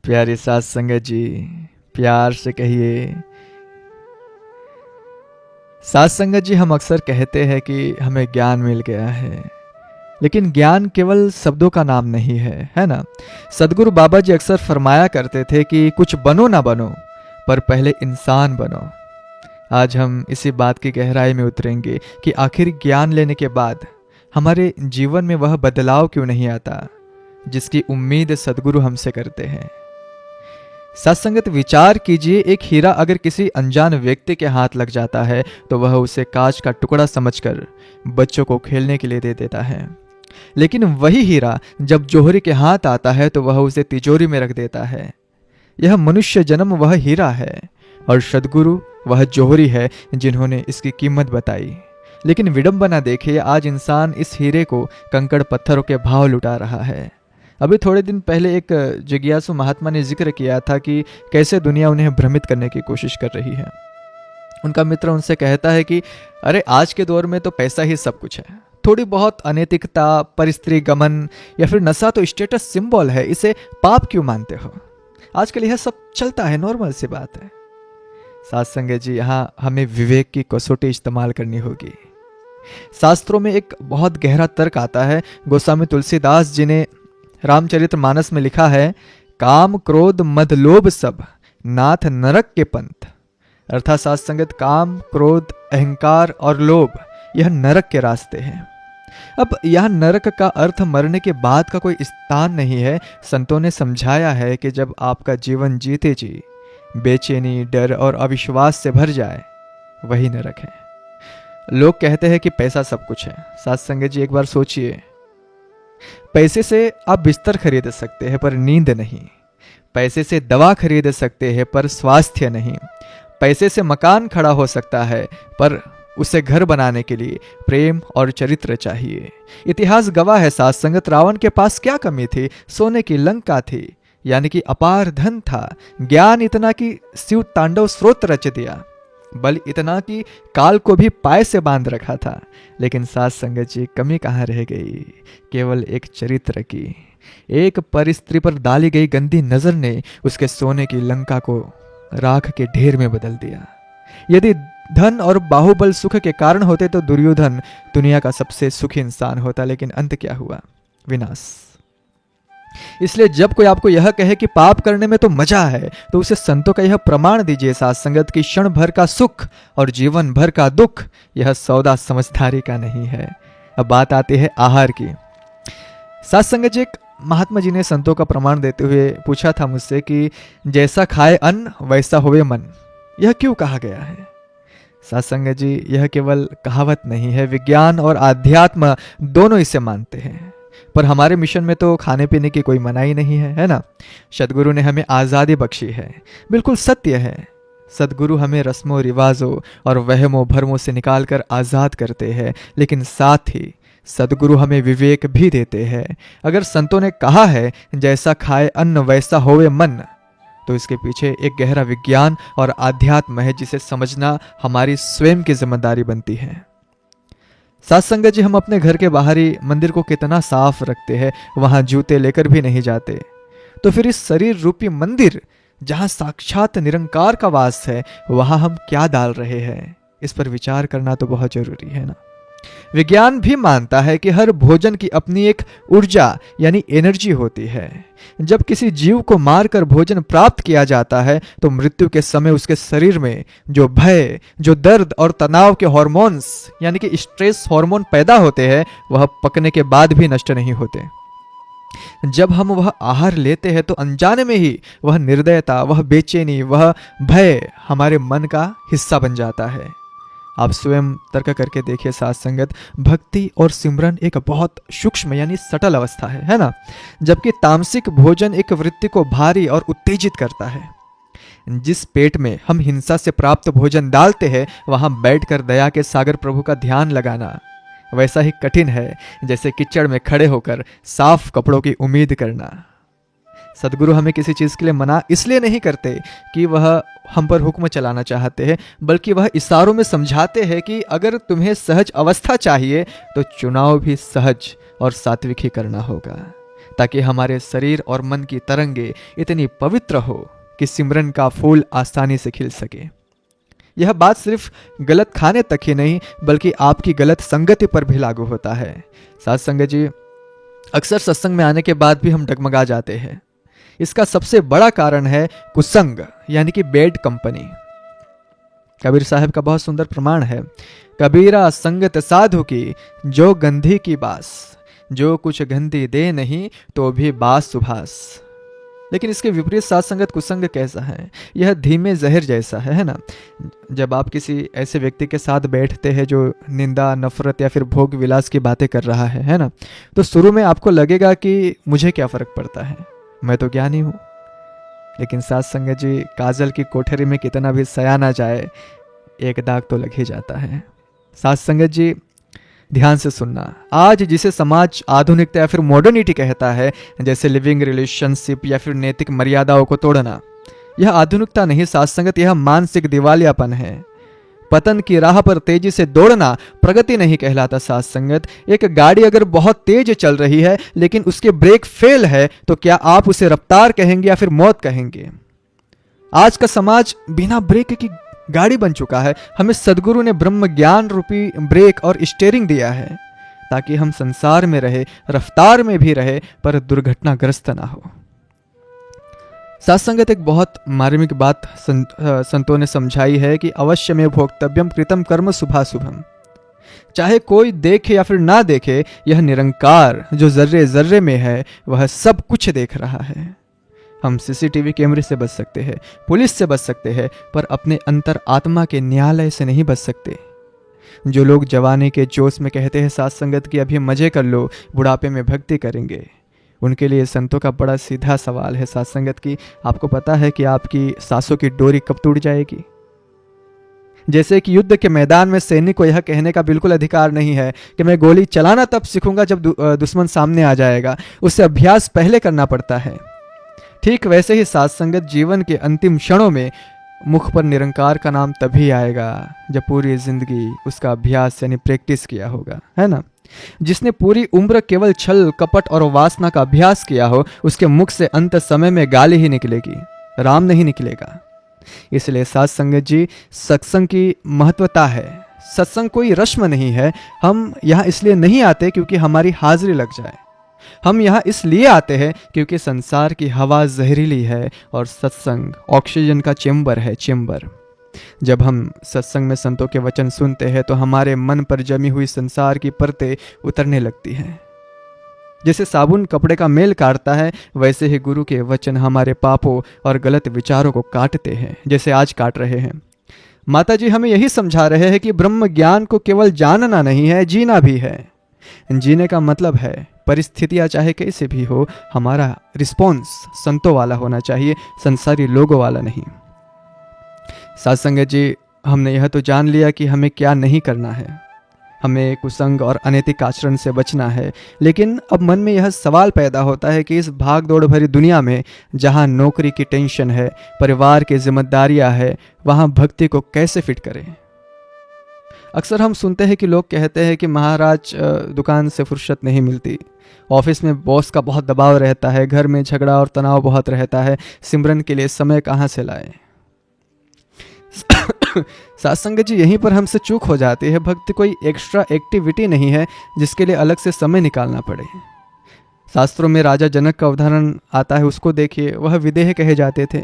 प्यारी साथ संगत जी, प्यार से कहिए। साथ संगत जी, हम अक्सर कहते हैं कि हमें ज्ञान मिल गया है, लेकिन ज्ञान केवल शब्दों का नाम नहीं है ना। सदगुरु बाबा जी अक्सर फरमाया करते थे कि कुछ बनो ना बनो, पर पहले इंसान बनो। आज हम इसी बात की गहराई में उतरेंगे कि आखिर ज्ञान लेने के बाद हमारे जीवन में वह बदलाव क्यों नहीं आता जिसकी उम्मीद सदगुरु हमसे करते हैं। सत्संगत, विचार कीजिए, एक हीरा अगर किसी अनजान व्यक्ति के हाथ लग जाता है तो वह उसे कांच का टुकड़ा समझकर बच्चों को खेलने के लिए दे देता है, लेकिन वही हीरा जब जौहरी के हाथ आता है तो वह उसे तिजोरी में रख देता है। यह मनुष्य जन्म वह हीरा है और सदगुरु वह जौहरी है जिन्होंने इसकी कीमत बताई। लेकिन विडंबना देखिए, आज इंसान इस हीरे को कंकड़ पत्थरों के भाव लुटा रहा है। अभी थोड़े दिन पहले एक जिज्ञासु महात्मा ने जिक्र किया था कि कैसे दुनिया उन्हें भ्रमित करने की कोशिश कर रही है। उनका मित्र उनसे कहता है कि अरे, आज के दौर में तो पैसा ही सब कुछ है। थोड़ी बहुत अनैतिकता, परिस्त्री गमन या फिर नशा तो स्टेटस सिंबल है, इसे पाप क्यों मानते हो? आजकल यह सब चलता है, नॉर्मल सी बात है। साथ संगत जी, यहाँ हमें विवेक की कसौटी इस्तेमाल करनी होगी। शास्त्रों में एक बहुत गहरा तर्क आता है। गोस्वामी तुलसीदास जी ने रामचरितमानस में लिखा है, काम क्रोध मद लोभ सब नाथ नरक के पंथ। अर्थात साथ संगत, काम, क्रोध, अहंकार और लोभ यह नरक के रास्ते हैं। अब यह नरक का अर्थ मरने के बाद का कोई स्थान नहीं है। संतों ने समझाया है कि जब आपका जीवन जीते जी बेचैनी, डर और अविश्वास से भर जाए, वही नरक है। लोग कहते हैं कि पैसा सब कुछ है। साथ संगत जी, एक बार सोचिए, पैसे से आप बिस्तर खरीद सकते हैं पर नींद नहीं। पैसे से दवा खरीद सकते हैं पर स्वास्थ्य नहीं। पैसे से मकान खड़ा हो सकता है पर उसे घर बनाने के लिए प्रेम और चरित्र चाहिए। इतिहास गवाह है साथ संगत, रावण के पास क्या कमी थी? सोने की लंका थी, यानी कि अपार धन था। ज्ञान इतना कि शिव तांडव स्रोत रच दिया। बल इतना कि काल को भी पाय से बांध रखा था। लेकिन साथ संगत जी, कमी कहाँ रह गई? केवल एक चरित्र की। एक परिस्त्री पर डाली गई गंदी नजर ने उसके सोने की लंका को राख के ढेर में बदल दिया। यदि धन और बाहुबल सुख के कारण होते तो दुर्योधन दुनिया का सबसे सुखी इंसान होता, लेकिन अंत क्या हुआ? विनाश। इसलिए जब कोई आपको यह कहे कि पाप करने में तो मजा है, तो उसे संतों का यह प्रमाण दीजिए साथ संगत की क्षण भर का सुख और जीवन भर का दुख यह सौदा समझदारी का नहीं है। अब बात आती है आहार की। साथ संगत जी, एक महात्मा जी ने संतों का प्रमाण देते हुए पूछा था मुझसे कि जैसा खाए अन्न वैसा होवे मन, यह क्यों कहा गया है? साथ संगत जी, यह केवल कहावत नहीं है, विज्ञान और आध्यात्म दोनों इसे मानते हैं। पर हमारे मिशन में तो खाने पीने की कोई मनाही नहीं है ना। सदगुरु ने हमें आज़ादी बख्शी है, बिल्कुल सत्य है। सदगुरु हमें रस्मों रिवाजों और वहमों भरमों से निकालकर आज़ाद करते हैं, लेकिन साथ ही सदगुरु हमें विवेक भी देते हैं। अगर संतों ने कहा है जैसा खाए अन्न वैसा होवे मन, तो इसके पीछे एक गहरा विज्ञान और आध्यात्म है जिसे समझना हमारी स्वयं की जिम्मेदारी बनती है। साथ संगत जी, हम अपने घर के बाहरी मंदिर को कितना साफ रखते हैं, वहां जूते लेकर भी नहीं जाते। तो फिर इस शरीर रूपी मंदिर जहां साक्षात निरंकार का वास है, वहां हम क्या डाल रहे हैं? इस पर विचार करना तो बहुत जरूरी है ना। विज्ञान भी मानता है कि हर भोजन की अपनी एक ऊर्जा यानी एनर्जी होती है। जब किसी जीव को मारकर भोजन प्राप्त किया जाता है तो मृत्यु के समय उसके शरीर में जो भय, जो दर्द और तनाव के हार्मोन्स यानी कि स्ट्रेस हार्मोन पैदा होते हैं, वह पकने के बाद भी नष्ट नहीं होते। जब हम वह आहार लेते हैं तो अनजाने में ही वह निर्दयता, वह बेचैनी, वह भय हमारे मन का हिस्सा बन जाता है। आप स्वयं तर्क करके देखिए साथ संगत, भक्ति और सिमरन एक बहुत सूक्ष्म यानी सटल अवस्था है ना। जबकि तामसिक भोजन एक वृत्ति को भारी और उत्तेजित करता है। जिस पेट में हम हिंसा से प्राप्त भोजन डालते हैं, वहां बैठकर दया के सागर प्रभु का ध्यान लगाना वैसा ही कठिन है जैसे कीचड़ में खड़े होकर साफ कपड़ों की उम्मीद करना। सदगुरु हमें किसी चीज के लिए मना इसलिए नहीं करते कि वह हम पर हुक्म चलाना चाहते हैं, बल्कि वह इशारों में समझाते हैं कि अगर तुम्हें सहज अवस्था चाहिए तो चुनाव भी सहज और सात्विक ही करना होगा। ताकि हमारे शरीर और मन की तरंगे इतनी पवित्र हो कि सिमरन का फूल आसानी से खिल सके। यह बात सिर्फ गलत खाने तक ही नहीं बल्कि आपकी गलत संगति पर भी लागू होता है। साथ संगत जी, अक्सर सत्संग में आने के बाद भी हम डगमगा जाते हैं। इसका सबसे बड़ा कारण है कुसंग, यानी कि बैड कंपनी। कबीर साहब का बहुत सुंदर प्रमाण है, कबीरा संगत साधु की जो गंधी की बास, जो कुछ गंधी दे नहीं तो भी बास सुभास। लेकिन इसके विपरीत साथ संगत कुसंग कैसा है? यह धीमे जहर जैसा है ना। जब आप किसी ऐसे व्यक्ति के साथ बैठते हैं जो निंदा, नफरत या फिर भोग विलास की बातें कर रहा है ना, तो शुरू में आपको लगेगा कि मुझे क्या फर्क पड़ता है, मैं तो ज्ञानी हूँ। लेकिन साथ संगत जी, काजल की कोठरी में कितना भी सयाना जाए, एक दाग तो लग ही जाता है। साथ संगत जी, ध्यान से सुनना, आज जिसे समाज आधुनिकता या फिर मॉडर्निटी कहता है, जैसे लिविंग रिलेशनशिप या फिर नैतिक मर्यादाओं को तोड़ना, यह आधुनिकता नहीं साथ संगत, यह मानसिक दिवालियापन है। पतन की राह पर तेजी से दौड़ना प्रगति नहीं कहलाता साथ संगत। एक गाड़ी अगर बहुत तेज चल रही है लेकिन उसके ब्रेक फेल है तो क्या आप उसे रफ्तार कहेंगे या फिर मौत कहेंगे? आज का समाज बिना ब्रेक की गाड़ी बन चुका है। हमें सदगुरु ने ब्रह्म ज्ञान रूपी ब्रेक और स्टीयरिंग दिया है ताकि हम संसार में रहे, रफ्तार में भी रहे, पर दुर्घटनाग्रस्त ना हो। साथ संगत, एक बहुत मार्मिक बात संतों ने समझाई है कि अवश्य में भोक्तव्यम कृतम कर्म शुभाशुभम। चाहे कोई देखे या फिर ना देखे, यह निरंकार जो जर्रे जर्रे में है वह सब कुछ देख रहा है। हम सीसीटीवी कैमरे से बच सकते हैं, पुलिस से बच सकते हैं, पर अपने अंतर आत्मा के न्यायालय से नहीं बच सकते। जो लोग जवानी के जोश में कहते हैं साथ संगत की अभी मजे कर लो, बुढ़ापे में भक्ति करेंगे, उनके लिए संतों का बड़ा सीधा सवाल है साथ संगत की, आपको पता है कि आपकी सांसों की डोरी कब टूट जाएगी? जैसे कि युद्ध के मैदान में सैनिक को यह कहने का बिल्कुल अधिकार नहीं है कि मैं गोली चलाना तब सीखूंगा जब दुश्मन सामने आ जाएगा, उससे अभ्यास पहले करना पड़ता है। ठीक वैसे ही साथ संगत, जीवन के अंतिम क्षणों में मुख पर निरंकार का नाम तभी आएगा जब पूरी जिंदगी उसका अभ्यास यानी प्रैक्टिस किया होगा, है ना। जिसने पूरी उम्र केवल छल, कपट और वासना का अभ्यास किया हो, उसके मुख से अंत समय में गाली ही निकलेगी, राम नहीं निकलेगा। इसलिए साथ संगत जी, सत्संग की महत्वता है। सत्संग कोई रस्म नहीं है। हम यहाँ इसलिए नहीं आते क्योंकि हमारी हाजिरी लग जाए, हम यहाँ इसलिए आते हैं क्योंकि संसार की हवा जहरीली है और सत्संग ऑक्सीजन का चेंबर है, चेंबर। जब हम सत्संग में संतों के वचन सुनते हैं तो हमारे मन पर जमी हुई संसार की परतें उतरने लगती हैं। जैसे साबुन कपड़े का मैल काटता है, वैसे ही गुरु के वचन हमारे पापों और गलत विचारों को काटते हैं, जैसे आज काट रहे हैं। माता जी हमें यही समझा रहे हैं कि ब्रह्म ज्ञान को केवल जानना नहीं है, जीना भी है। जीने का मतलब है परिस्थितियां चाहे कैसे भी हो, हमारा रिस्पॉन्स संतों वाला होना चाहिए, संसारी लोगों वाला नहीं। साथ संगत जी, हमने यह तो जान लिया कि हमें क्या नहीं करना है, हमें कुसंग और अनैतिक आचरण से बचना है। लेकिन अब मन में यह सवाल पैदा होता है कि इस भाग दौड़ भरी दुनिया में जहाँ नौकरी की टेंशन है, परिवार की जिम्मेदारियां है, वहाँ भक्ति को कैसे फिट करें। अक्सर हम सुनते हैं कि लोग कहते हैं कि महाराज दुकान से फुर्सत नहीं मिलती, ऑफिस में बॉस का बहुत दबाव रहता है, घर में झगड़ा और तनाव बहुत रहता है, सिमरन के लिए समय कहाँ से लाए। साथ संगत जी, यहीं पर हमसे चूक हो जाती है। भक्ति कोई एक्स्ट्रा एक्टिविटी नहीं है जिसके लिए अलग से समय निकालना पड़े। शास्त्रों में राजा जनक का उदाहरण आता है, उसको देखिए, वह विदेह कहे जाते थे।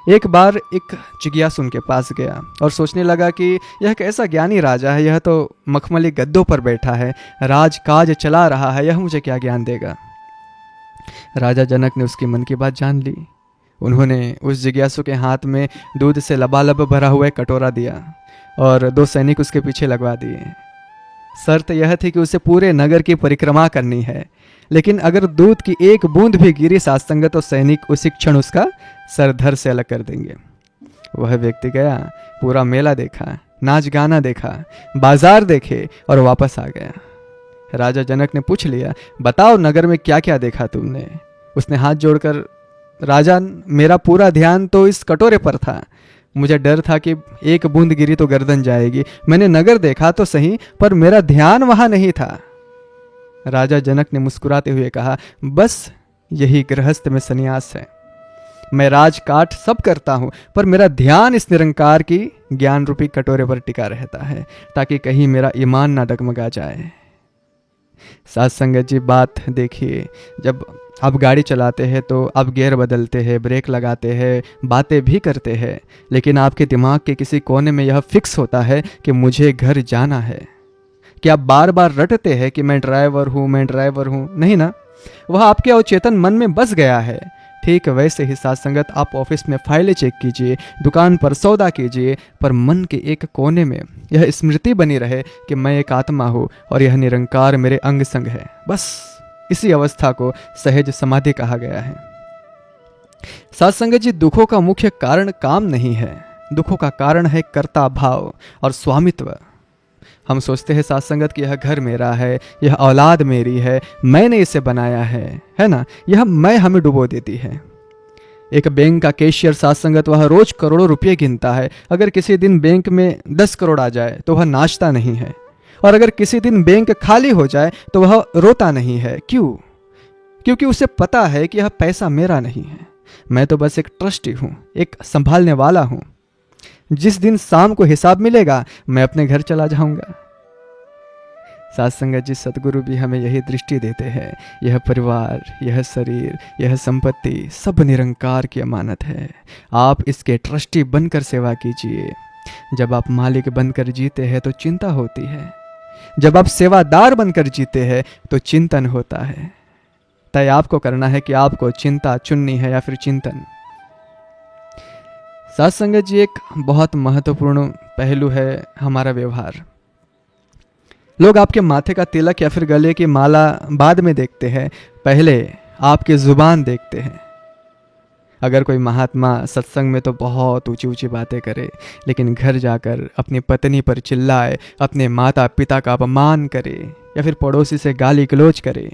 एक बार एक जिज्ञासु उनके पास गया और सोचने लगा कि यह कैसा ज्ञानी राजा है, यह तो मखमली गद्दों पर बैठा है, राज काज चला रहा है, यह मुझे क्या ज्ञान देगा। राजा जनक ने उसकी मन की बात जान ली। उन्होंने उस जिज्ञासु के हाथ में दूध से लबालब भरा हुआ कटोरा दिया और 2 सैनिक उसके पीछे लगवा दिए। शर्त यह थी कि उसे पूरे नगर की परिक्रमा करनी है, लेकिन अगर दूध की एक बूंद भी गिरी साथ संगत तो सैनिक उसी क्षण उसका सर धड़ से अलग कर देंगे। वह व्यक्ति गया, पूरा मेला देखा, नाच गाना देखा, बाजार देखे और वापस आ गया। राजा जनक ने पूछ लिया, बताओ नगर में क्या क्या देखा तुमने। उसने हाथ जोड़कर, राजा, मेरा पूरा ध्यान तो इस कटोरे पर था, मुझे डर था कि एक बूंद गिरी तो गर्दन जाएगी। मैंने नगर देखा तो सही, पर मेरा ध्यान वहां नहीं था। राजा जनक ने मुस्कुराते हुए कहा, बस यही गृहस्थ में संन्यास है। मैं राजकाट सब करता हूं, पर मेरा ध्यान इस निरंकार की ज्ञान रूपी कटोरे पर टिका रहता है, ताकि कहीं मेरा ईमान ना डगमगा जाए। साथ संगत जी, बात देखिए, जब आप गाड़ी चलाते हैं तो आप गियर बदलते हैं, ब्रेक लगाते हैं, बातें भी करते हैं, लेकिन आपके दिमाग के किसी कोने में यह फिक्स होता है कि मुझे घर जाना है। क्या आप बार बार रटते हैं कि मैं ड्राइवर हूं, मैं ड्राइवर हूं? नहीं ना, वह आपके अवचेतन मन में बस गया है। ठीक वैसे ही साथ संगत, आप ऑफिस में फाइलें चेक कीजिए, दुकान पर सौदा कीजिए, पर मन के एक कोने में यह स्मृति बनी रहे कि मैं एक आत्मा हूं और यह निरंकार मेरे अंग संग है। बस इसी अवस्था को सहज समाधि कहा गया है। साथ संगत जी, दुखों का मुख्य कारण काम नहीं है, दुखों का कारण है कर्ता भाव और स्वामित्व। हम सोचते हैं साथ संगत कि यह घर मेरा है, यह औलाद मेरी है, मैंने इसे बनाया है ना। यह मैं हमें डुबो देती है। एक बैंक का कैशियर साथ संगत, वह रोज करोड़ों रुपए गिनता है। अगर किसी दिन बैंक में 10 करोड़ आ जाए तो वह नाचता नहीं है, और अगर किसी दिन बैंक खाली हो जाए तो वह रोता नहीं है। क्यों? क्योंकि उसे पता है कि यह पैसा मेरा नहीं है, मैं तो बस एक ट्रस्टी हूं, एक संभालने वाला हूं। जिस दिन शाम को हिसाब मिलेगा, मैं अपने घर चला जाऊंगा। साथ संगत जी, सतगुरु भी हमें यही दृष्टि देते हैं। यह परिवार, यह शरीर, यह संपत्ति सब निरंकार की अमानत है। आप इसके ट्रस्टी बनकर सेवा कीजिए। जब आप मालिक बनकर जीते हैं तो चिंता होती है, जब आप सेवादार बनकर जीते हैं तो चिंतन होता है। तय आपको करना है कि आपको चिंता चुननी है या फिर चिंतन। साथ संगत जी, एक बहुत महत्वपूर्ण पहलू है हमारा व्यवहार। लोग आपके माथे का तिलक या फिर गले की माला बाद में देखते हैं, पहले आपकी जुबान देखते हैं। अगर कोई महात्मा सत्संग में तो बहुत ऊंची ऊंची बातें करे, लेकिन घर जाकर अपनी पत्नी पर चिल्लाए, अपने माता पिता का अपमान करे या फिर पड़ोसी से गाली गलौज करे,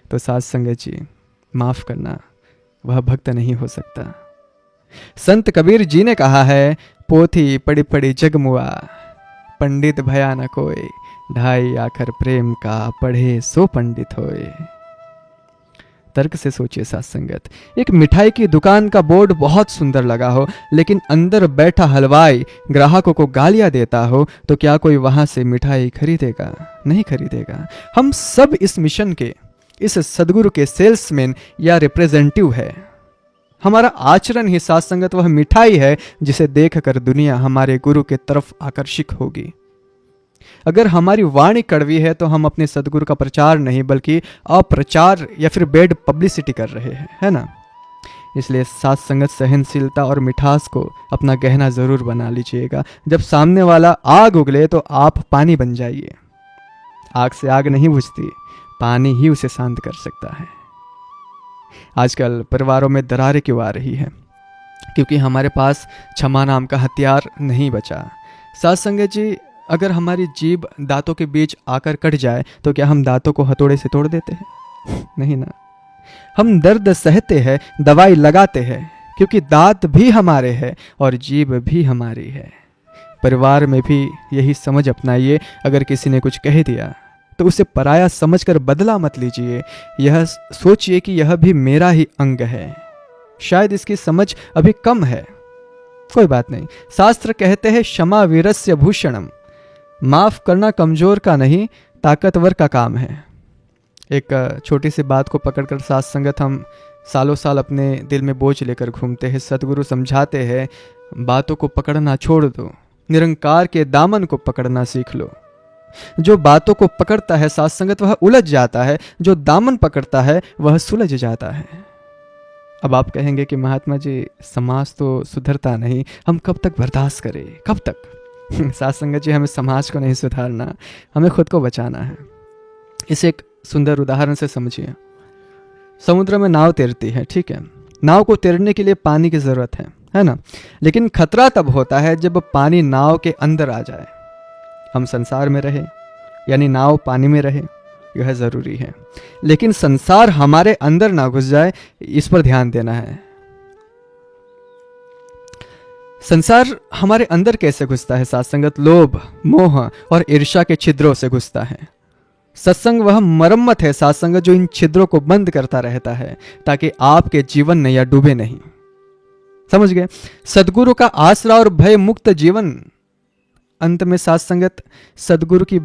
तो साथ संगत जी माफ करना, वह भक्त नहीं हो सकता। संत कबीर जी ने कहा है, पोथी पड़ी पड़ी जगमुआ, पंडित भया न कोई, ढाई आखर प्रेम का, पढ़े सो पंडित होए। तर्क से सोचिए साथ संगत, एक मिठाई की दुकान का बोर्ड बहुत सुंदर लगा हो, लेकिन अंदर बैठा हलवाई ग्राहकों को गालियां देता हो, तो क्या कोई वहां से मिठाई खरीदेगा? नहीं खरीदेगा। हम सब इस मिशन के, इस सदगुरु के सेल्समैन या रिप्रेजेंटेटिव है। हमारा आचरण ही साथ संगत वह मिठाई है जिसे देखकर दुनिया हमारे गुरु के तरफ आकर्षित होगी। अगर हमारी वाणी कड़वी है तो हम अपने सदगुरु का प्रचार नहीं बल्कि अप्रचार या फिर बेड पब्लिसिटी कर रहे हैं, है ना। इसलिए साथ संगत सहनशीलता और मिठास को अपना गहना जरूर बना लीजिएगा। जब सामने वाला आग उगले तो आप पानी बन जाइए। आग से आग नहीं बुझती, पानी ही उसे शांत कर सकता है। आजकल परिवारों में दरारें क्यों आ रही है? क्योंकि हमारे पास क्षमा नाम का हथियार नहीं बचा। साथ संगत जी, अगर हमारी जीभ दांतों के बीच आकर कट जाए तो क्या हम दांतों को हथौड़े से तोड़ देते हैं? नहीं ना। हम दर्द सहते हैं, दवाई लगाते हैं, क्योंकि दांत भी हमारे हैं और जीभ भी हमारी है। परिवार में भी यही समझ अपनाइए। अगर किसी ने कुछ कह दिया तो उसे पराया समझकर बदला मत लीजिए। यह सोचिए कि यह भी मेरा ही अंग है, शायद इसकी समझ अभी कम है, कोई बात नहीं। शास्त्र कहते हैं, क्षमा वीरस्य भूषणम, माफ करना कमजोर का नहीं ताकतवर का काम है। एक छोटी सी बात को पकड़कर साथ संगत हम सालों साल अपने दिल में बोझ लेकर घूमते हैं। सतगुरु समझाते हैं, बातों को पकड़ना छोड़ दो, निरंकार के दामन को पकड़ना सीख लो। जो बातों को पकड़ता है साथ संगत वह उलझ जाता है, जो दामन पकड़ता है वह सुलझ जाता है। अब आप कहेंगे कि महात्मा जी, समाज तो सुधरता नहीं, हम कब तक बर्दाश्त करें, कब तक? साथ संगत जी, हमें समाज को नहीं सुधारना, हमें खुद को बचाना है। इसे एक सुंदर उदाहरण से समझिए। समुद्र में नाव तैरती है, ठीक है। नाव को तैरने के लिए पानी की जरूरत है ना। लेकिन खतरा तब होता है जब पानी नाव के अंदर आ जाए। हम संसार में रहे, यानी नाव पानी में रहे, यह जरूरी है। लेकिन संसार हमारे अंदर ना घुस जाए, इस पर ध्यान देना है। संसार हमारे अंदर कैसे घुसता है साथ संगत? लोभ, मोह और ईर्ष्या के छिद्रों से घुसता है। सत्संग वह मरम्मत है साथ संगत जो इन छिद्रों को बंद करता रहता है ताकि आपके जीवन नैया डूबे नहीं। समझ गए? सदगुरु का आसरा और भय मुक्त जीवन। अंत में साथ संगत सदगुरु की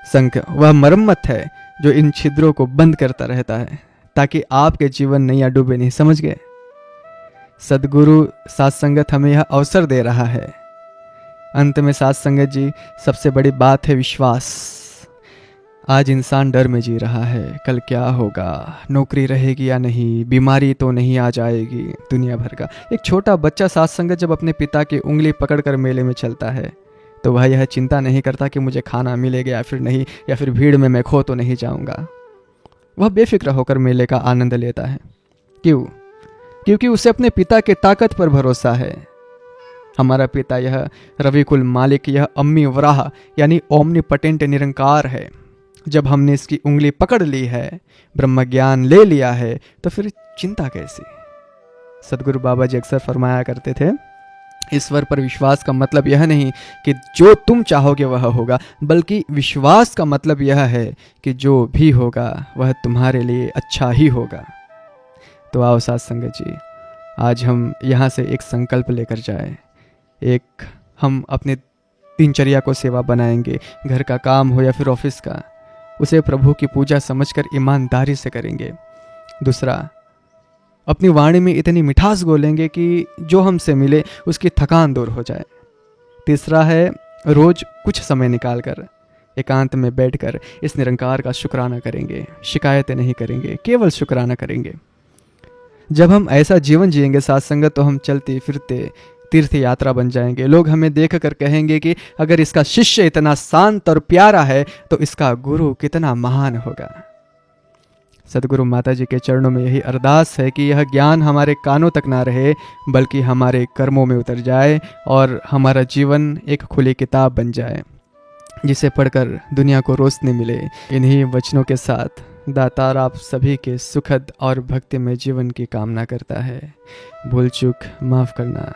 संग वह मरम्मत है जो इन छिद्रों को बंद करता रहता है ताकि आपके जीवन नैया डूबे नहीं। समझ गए? सदगुरु साथ संगत हमें यह अवसर दे रहा है। अंत में साथ संगत जी सबसे बड़ी बात है विश्वास। आज इंसान डर में जी रहा है, कल क्या होगा, नौकरी रहेगी या नहीं, बीमारी तो नहीं आ जाएगी, दुनिया भर का। एक छोटा बच्चा साथ संगत जब अपने पिता की उंगली पकड़कर मेले में चलता है तो वह यह चिंता नहीं करता कि मुझे खाना मिलेगा या फिर नहीं, या फिर भीड़ में मैं खो तो नहीं जाऊंगा। वह बेफिक्र होकर मेले का आनंद लेता है। क्यों? क्योंकि उसे अपने पिता के ताकत पर भरोसा है। हमारा पिता यह रविकुल मालिक, यह अम्मी वराह यानी ओमनीपोटेंट निरंकार है। जब हमने इसकी उंगली पकड़ ली है, ब्रह्म ज्ञान ले लिया है, तो फिर चिंता कैसी? सदगुरु बाबा जी अक्सर फरमाया करते थे, ईश्वर पर विश्वास का मतलब यह नहीं कि जो तुम चाहोगे वह होगा, बल्कि विश्वास का मतलब यह है कि जो भी होगा वह तुम्हारे लिए अच्छा ही होगा। तो आओ साथ संगत जी, आज हम यहाँ से एक संकल्प लेकर जाए। एक हम अपने दिनचर्या को सेवा बनाएंगे, घर का काम हो या फिर ऑफिस का, उसे प्रभु की पूजा समझकर ईमानदारी से करेंगे। दूसरा, अपनी वाणी में इतनी मिठास घोलेंगे कि जो हमसे मिले उसकी थकान दूर हो जाए। तीसरा है, रोज कुछ समय निकालकर एकांत में बैठकर इस निरंकार का शुक्राना करेंगे, शिकायतें नहीं करेंगे, केवल शुक्राना करेंगे। जब हम ऐसा जीवन जिएंगे साथ संगत, तो हम चलते फिरते तीर्थ यात्रा बन जाएंगे। लोग हमें देखकर कहेंगे कि अगर इसका शिष्य इतना शांत और प्यारा है तो इसका गुरु कितना महान होगा। सदगुरु माता जी के चरणों में यही अरदास है कि यह ज्ञान हमारे कानों तक ना रहे, बल्कि हमारे कर्मों में उतर जाए और हमारा जीवन एक खुली किताब बन जाए जिसे पढ़कर दुनिया को रोशनी मिले। इन्हीं वचनों के साथ दातार आप सभी के सुखद और भक्तिमय जीवन की कामना करता है। भूल चूक माफ करना।